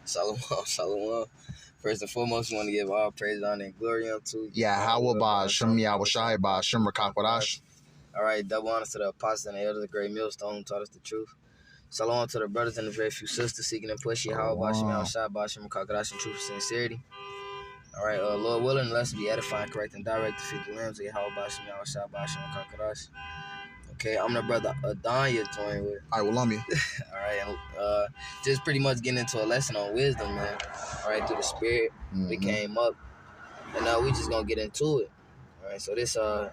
Shalom, shalom. First and foremost, we want to give all praise, honor, and glory unto Yahweh Ba'Shem Yahushai Ba'Shem Rakakwadash. All right, double honors to the apostles and the elders, the great millstone who taught us the truth. Shalom to the brothers and the very few sisters seeking and pushing Yahweh Ba'Shem Yahushai Ba'Shem Rakakwadash in truth and sincerity. All right, Lord willing, let's be edifying, correct, and direct to feed the limbs of Yahweh Ba'Shem Yahushai Ba'Shem Rakakwadash. Okay, I'm the brother Adon you're joined with. I will love you. All right, and just pretty much getting into a lesson on wisdom, man. All right, through the Spirit, we came up, and we just gonna get into it. All right, so this the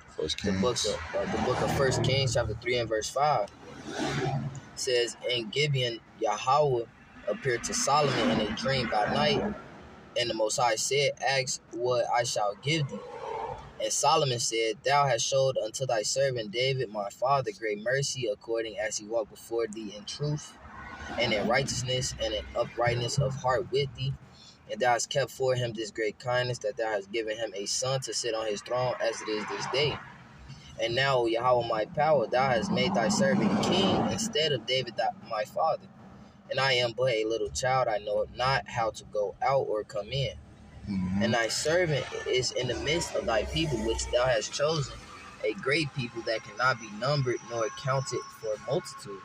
book of 1 Kings, chapter 3 and verse 5 says, "In Gibeon, Yahweh appeared to Solomon in a dream by night, and the Most High said, Ask what I shall give thee. And Solomon said, Thou hast showed unto thy servant David, my father, great mercy, according as he walked before thee in truth, and in righteousness, and in uprightness of heart with thee. And thou hast kept for him this great kindness, that thou hast given him a son to sit on his throne, as it is this day. And now, O Yahweh, my power, thou hast made thy servant king instead of David, my father. And I am but a little child, I know not how to go out or come in. And thy servant is in the midst of thy people, which thou hast chosen, a great people that cannot be numbered nor accounted for multitude.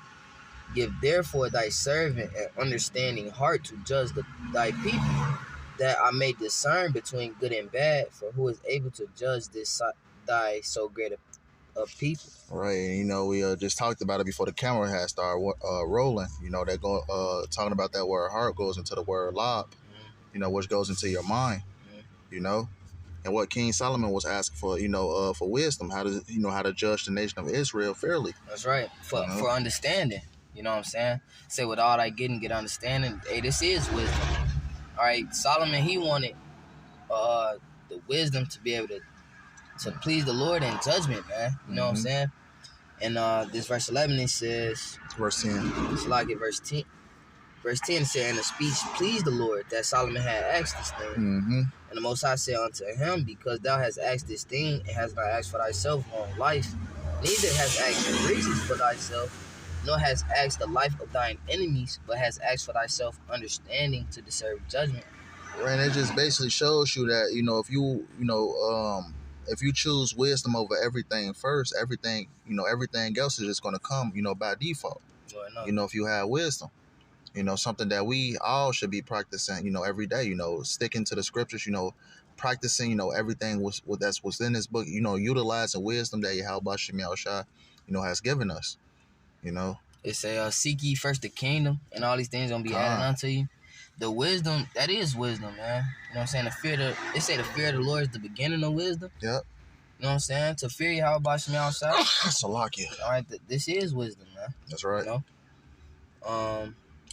Give therefore thy servant an understanding heart to judge thy people, that I may discern between good and bad, for who is able to judge this thy so great a people." Right, and we just talked about it before the camera had started rolling. They're talking about that word heart goes into the word lob. Which goes into your mind, and what King Solomon was asking for, for wisdom, how to judge the nation of Israel fairly. That's right. For understanding, you know what I'm saying? Say with all thy getting, get understanding. Hey, this is wisdom. All right, Solomon, he wanted the wisdom to be able to please the Lord in judgment, man. You know what I'm saying? And this verse 11, it says, verse 10. It's like it, verse 10. Verse 10 said, "And the speech pleased the Lord, that Solomon had asked this thing. And the Most High said unto him, Because thou hast asked this thing, and hast not asked for thyself long life, neither hast asked riches for thyself, nor hast asked the life of thine enemies, but hast asked for thyself understanding to deserve judgment." And it just basically shows you that, if you choose wisdom over everything first, everything else is just going to come, by default. If you have wisdom. Something that we all should be practicing, every day, sticking to the scriptures, practicing, everything that's within this book, utilizing wisdom that Yahweh Ba'Shem Yahushai, has given us, It say, "Seek ye first the kingdom, and all these things gonna be added unto you." The wisdom, that is wisdom, man. You know what I'm saying? They say the fear of the Lord is the beginning of wisdom. Yep. You know what I'm saying? To fear Yahweh Ba'Shem Yahushai. Salakia. All right, this is wisdom, man. That's right.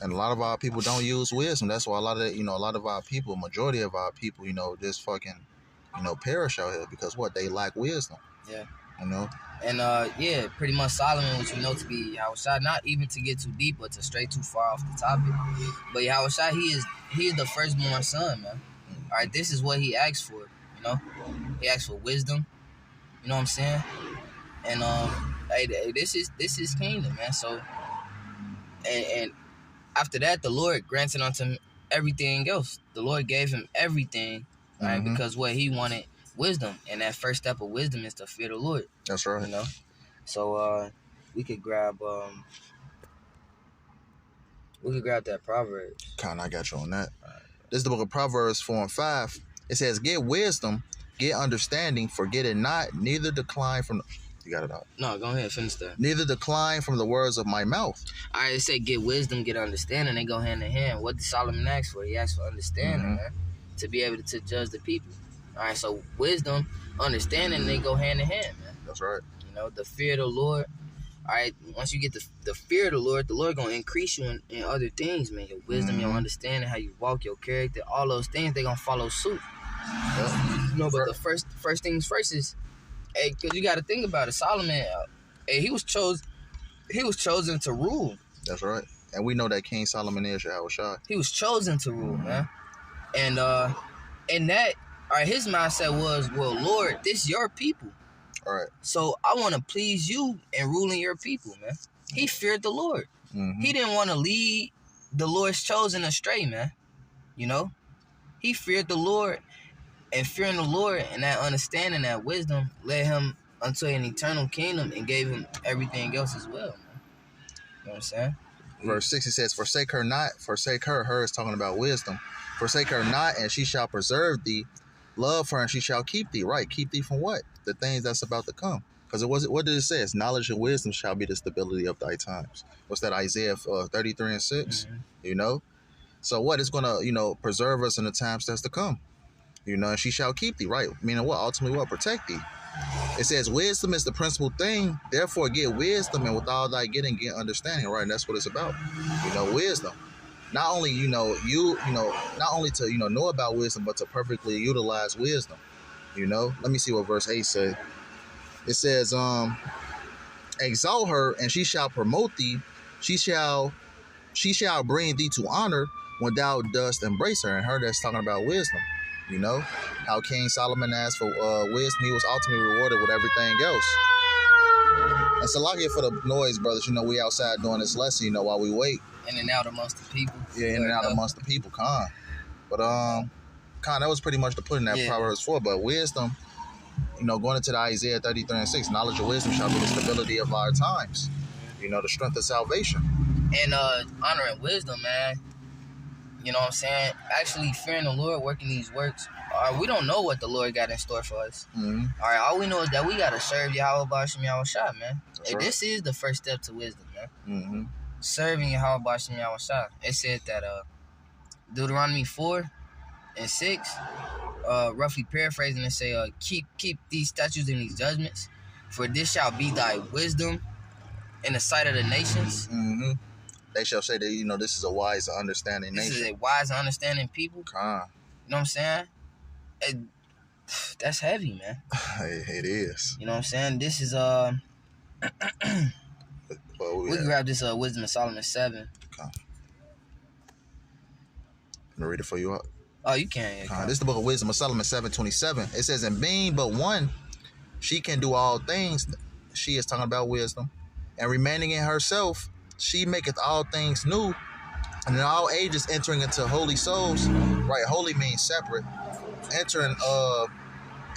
And a lot of our people don't use wisdom. That's why a lot of our people, majority of our people, just fucking, perish out here because they lack wisdom. Yeah. And pretty much Solomon, which we know to be Yahushai, not even to get too deep, but to stray too far off the topic. But Yahushai, he is the firstborn son, man. All right, this is what he asked for, He asked for wisdom, you know what I'm saying? And this is kingdom, man. So, and after that, the Lord granted unto him everything else. The Lord gave him everything, right? Because what he wanted, wisdom. And that first step of wisdom is to fear the Lord. That's right. So we could grab that Proverbs. I got you on that. This is the book of Proverbs 4 and 5. It says, "Get wisdom, get understanding, forget it not, neither decline from..." You got it out. No, go ahead, finish that. "Neither decline from the words of my mouth." All right, it say get wisdom, get understanding. They go hand in hand. What did Solomon ask for? He asked for understanding, man, to be able to judge the people. All right, so wisdom, understanding, they go hand in hand, man. That's right. The fear of the Lord. All right, once you get the fear of the Lord going to increase you in other things, man. Your wisdom, your understanding, how you walk, your character, all those things, they going to follow suit. But the first things first is, because you got to think about it. Solomon, he was chosen to rule. That's right. And we know that King Solomon is Yahushai. He was chosen to rule, man. And that, all right, his mindset was, well, Lord, this your people. All right. So I want to please you in ruling your people, man. He feared the Lord. He didn't want to lead the Lord's chosen astray, man. You know, he feared the Lord, and fearing the Lord and that understanding, that wisdom, led him unto an eternal kingdom and gave him everything else as well, man. You know what I'm saying? Verse 6, it says, forsake her not, forsake her. Her is talking about wisdom. Forsake her not, and she shall preserve thee. Love her, and she shall keep thee. Right, keep thee from what? The things that's about to come. Because what did it say? It's knowledge and wisdom shall be the stability of thy times. What's that, Isaiah 33 and 6? Mm-hmm. You know? So what? It's going to, preserve us in the times that's to come. And she shall keep thee. Right, meaning what? Ultimately what? Protect thee. It says wisdom is the principal thing. Therefore get wisdom, and with all thy getting, get understanding. Right, and that's what it's about. Wisdom. Not only, not only to, know about wisdom, but to perfectly utilize wisdom. Let me see what verse 8 says. It says, exalt her, and she shall promote thee. She shall bring thee to honor when thou dost embrace her. And her, that's talking about wisdom. How King Solomon asked for wisdom, he was ultimately rewarded with everything else. And Salakia for the noise, brothers. We outside doing this lesson, while we wait. In and out amongst the people. Yeah, in and out amongst the people, Khan. But, Khan, that was pretty much the put in that Proverbs 4. But wisdom, going into the Isaiah 33 and 6, knowledge and wisdom shall be the stability of our times. The strength of salvation. And honor and wisdom, man. You know what I'm saying? Actually fearing the Lord, working these works. We don't know what the Lord got in store for us. Mm-hmm. All right, all we know is that we got to serve Yahweh B'Shem Yahushua, man. And right. This is the first step to wisdom, man. Mm-hmm. Serving Yahweh B'Shem Yahushua. It said that Deuteronomy 4 and 6, roughly paraphrasing, it say, keep these statutes and these judgments, for this shall be thy wisdom in the sight of the nations. Mm-hmm. They shall say that, this is a wise and understanding nation. This is a wise and understanding people. Khan. You know what I'm saying? That's heavy, man. It is. You know what I'm saying? This is, we can grab this Wisdom of Solomon 7. Khan. Let me read it for you. Oh, you can. Yeah, this is the book of Wisdom of Solomon 7:27. It says, and being but one, she can do all things. She is talking about wisdom. And remaining in herself, she maketh all things new, and in all ages entering into holy souls. Right, holy means separate. Entering,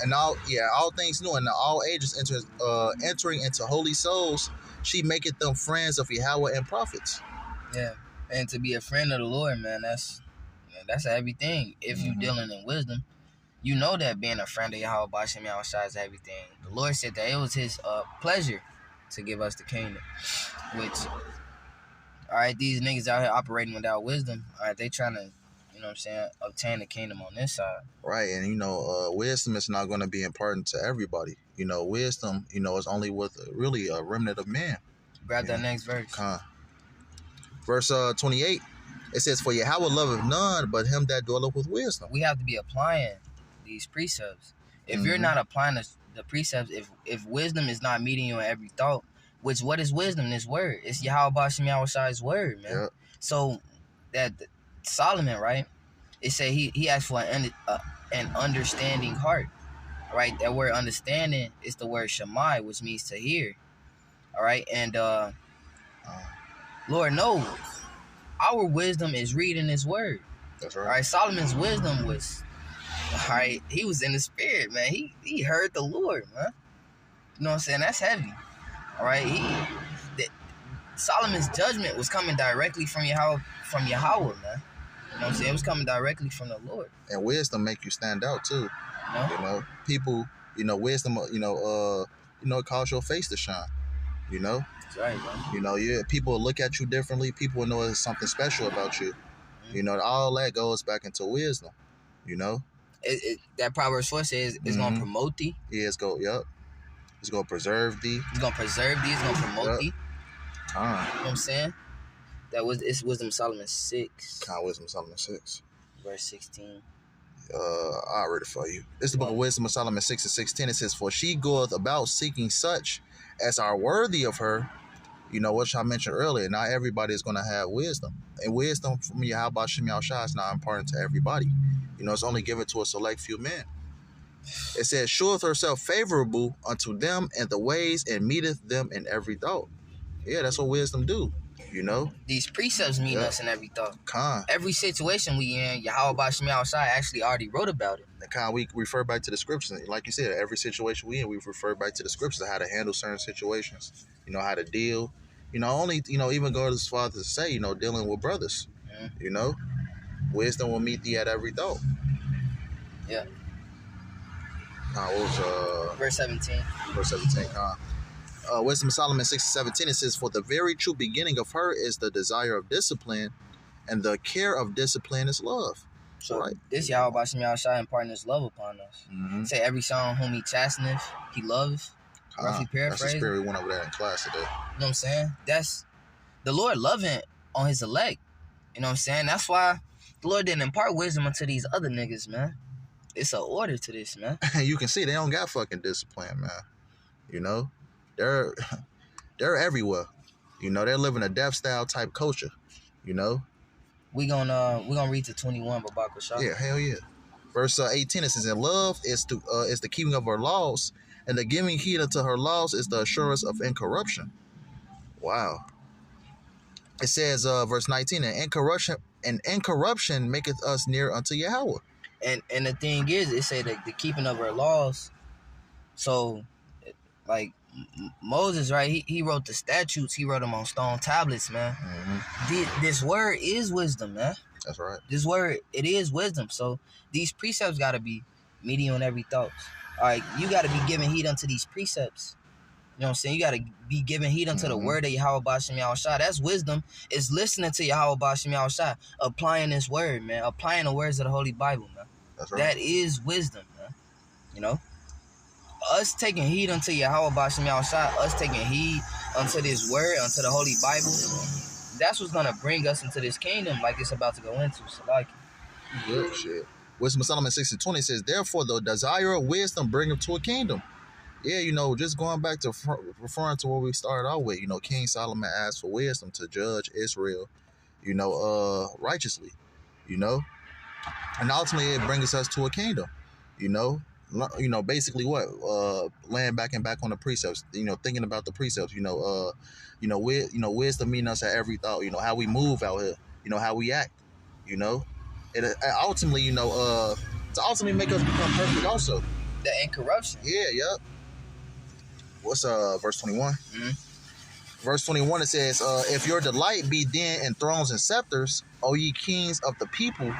and all things new, and in all ages entering into holy souls. She maketh them friends of Yahweh and prophets. Yeah, and to be a friend of the Lord, man, that's everything. If you dealing in wisdom, you know that being a friend of Yahweh B'Shem Yahushua is everything. The Lord said that it was His pleasure to give us the kingdom, which. All right, these niggas out here operating without wisdom. All right, they trying to, obtain the kingdom on this side. Right, and wisdom is not going to be important to everybody. Wisdom, is only with really a remnant of men. Grab that next verse. Verse 28. It says, "For Yahweh loveth none but him that dwelleth with wisdom." We have to be applying these precepts. If you're not applying the precepts, if wisdom is not meeting you in every thought. Which, what is wisdom? This word. It's Yahweh B'Shem Yahushua's word, man. Yep. So, that Solomon, right? It said he asked for an understanding heart, right? That word understanding is the word Shammai, which means to hear, all right? And Lord knows, our wisdom is reading His word. That's right. All right, Solomon's wisdom was, all right, he was in the spirit, man. He heard the Lord, man. You know what I'm saying? That's heavy. All right, Solomon's judgment was coming directly from Yahweh, man. You know what I'm saying? It was coming directly from the Lord. And wisdom make you stand out too. People, wisdom, it causes your face to shine. That's right, bro. People look at you differently. People will know there's something special about you. All that goes back into wisdom. That Proverbs 4 says it's gonna promote thee. Yeah, it's going to preserve thee. It's going to preserve thee. It's going to promote thee. You know what I'm saying? It's Wisdom of Solomon 6. Wisdom of Solomon 6. Verse 16. I'll read it for you. This is the book of Wisdom of Solomon 6 and 16. It says, for she goeth about seeking such as are worthy of her. Which I mentioned earlier. Not everybody is going to have wisdom. And wisdom from Yahweh B'Shem Yahushua is not important to everybody. It's only given to a select few men. It says, showeth herself favorable unto them in the ways and meeteth them in every thought. Yeah, that's what wisdom do. You know? These precepts mean us in every thought. Con. Every situation we in, Yahweh Bashim Yahushai actually already wrote about it. And Con, we refer back to the scriptures. Like you said, every situation we in, we refer back to the scriptures of how to handle certain situations. You know, how to deal. You know, only, you know, even go as far as to say, you know, dealing with brothers. You know? Wisdom will meet thee at every thought. Yeah. What was verse 17? Verse 17. Wisdom of Solomon 6:17. It says, "For the very true beginning of her is the desire of discipline, and the care of discipline is love." So right. This Yahweh Bashim Yahushai imparting his love upon us. Say every son whom he chasteneth, he loveth. Roughly paraphrase. That's the spirit we went over there in class today. You know what I'm saying? That's the Lord loving on his elect. You know what I'm saying? That's why the Lord didn't impart wisdom unto these other niggas, man. It's an order to this, man. You can see they don't got fucking discipline, man. You know? They're everywhere. You know, they're living a death style type culture. You know? We're gonna read to 21, Babak Shah. Yeah, hell yeah. Verse 18, it says, "And love is the keeping of her laws, and the giving heed unto her laws is the assurance of incorruption." Wow. It says, verse 19, and incorruption maketh us near unto Yahweh. And the thing is, it say that the keeping of her laws. So, like Moses, right? He wrote the statutes. He wrote them on stone tablets, man. This word is wisdom, man. That's right. This word, it is wisdom. So these precepts got to be meaty on every thought. All right, you got to be giving heed unto these precepts. You know what I'm saying? You got to be giving heed unto the word of Yahweh Bashim Yahushai. That's wisdom. It's listening to Yahweh Bashim Yahushai, applying this word, man. Applying the words of the Holy Bible, man. That's right. That is wisdom, man. You know? Us taking heed unto Yahweh Bashim Yahushai, us taking heed unto this word, unto the Holy Bible, that's what's going to bring us into this kingdom like it's about to go into. So, like it. Good shit. Wisdom of Solomon 6:20 says, "Therefore, the desire of wisdom bringeth to a kingdom." Yeah, you know, just going back to referring to what we started out with, you know, King Solomon asked for wisdom to judge Israel, you know, righteously, you know, and ultimately it brings us to a kingdom, you know, basically what, laying back on the precepts, you know, thinking about the precepts, wisdom meeting us at every thought, you know, how we move out here, you know, how we act, you know, it ultimately, you know, to ultimately make us become perfect also. The incorruption. Yeah, yep. What's verse 21? Verse 21, it says, "If your delight be then in thrones and scepters, O ye kings of the people,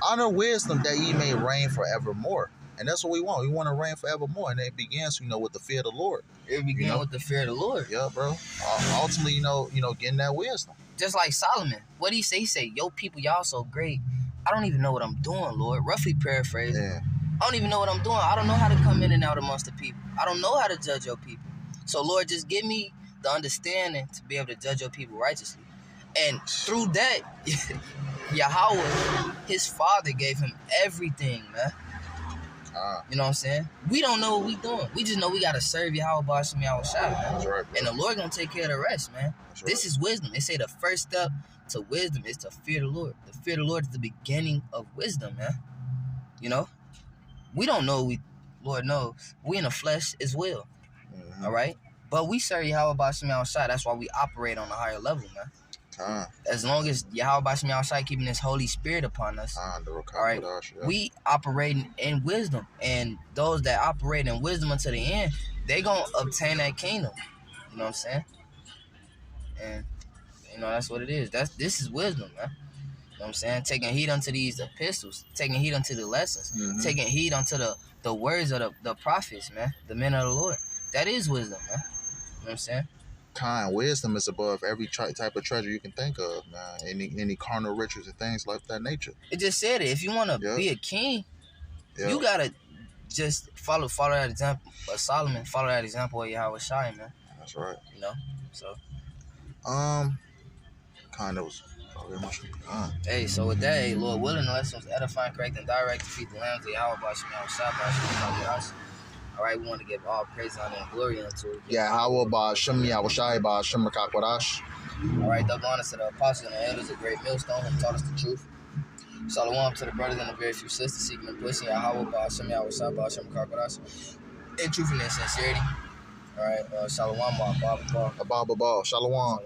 honor wisdom that ye may reign forevermore." And that's what we want. We want to reign forevermore. And it begins, you know, with the fear of the Lord. It begins with the fear of the Lord. Yeah, bro. Ultimately, you know, getting that wisdom. Just like Solomon. What did he say? He said, "Yo, people, y'all so great. I don't even know what I'm doing, Lord." Roughly paraphrase. Yeah. I don't even know what I'm doing. I don't know how to come in and out amongst the people. I don't know how to judge your people. So, Lord, just give me the understanding to be able to judge your people righteously. And through that, Yahweh, his father, gave him everything, man. You know what I'm saying? We don't know what we doing. We just know we got to serve Yahweh Bashim Yahushai, man. That's right, and the Lord going to take care of the rest, man. That's this is wisdom. They say the first step to wisdom is to fear the Lord. The fear of the Lord is the beginning of wisdom, man. You know? We don't know Lord knows. We in the flesh as well. All right? But we serve Yahweh Bashim Yahushai. That's why we operate on a higher level, man. As long as Yahweh Bashim Yahushai keeping his Holy Spirit upon us, all right, we operating in wisdom. And those that operate in wisdom until the end, they going to obtain that kingdom. You know what I'm saying? And, you know, that's what it is. This is wisdom, man. You know what I'm saying? Taking heed unto these epistles, taking heed unto the lessons, taking heed unto the words of the prophets, man, the men of the Lord. That is wisdom, man. You know what I'm saying? Wisdom is above every type of treasure you can think of, man. Any carnal riches and things like that nature. It just said it. If you want to be a king, you got to just follow that example of Solomon, follow that example of Yahweh Shai, man. That's right. You know? So. Hey, so with that, hey, Lord willing, the lesson was edifying, correct, and direct to feed the lambs of Yahweh Bashim Yahushai. All right, we want to give all praise, honor, and glory unto it. Yahweh Bashim Yahushai Bashim Rakakwadash. All right, double honor to the apostles and the elders of Great Millstone who taught us the truth. Shalom to the brothers and the very few sisters seeking and pushing Yahweh Bashim Yahushai Bashim Rakakwadash. In truth and in sincerity. All right, Shalom, Abba Ball. Shalom.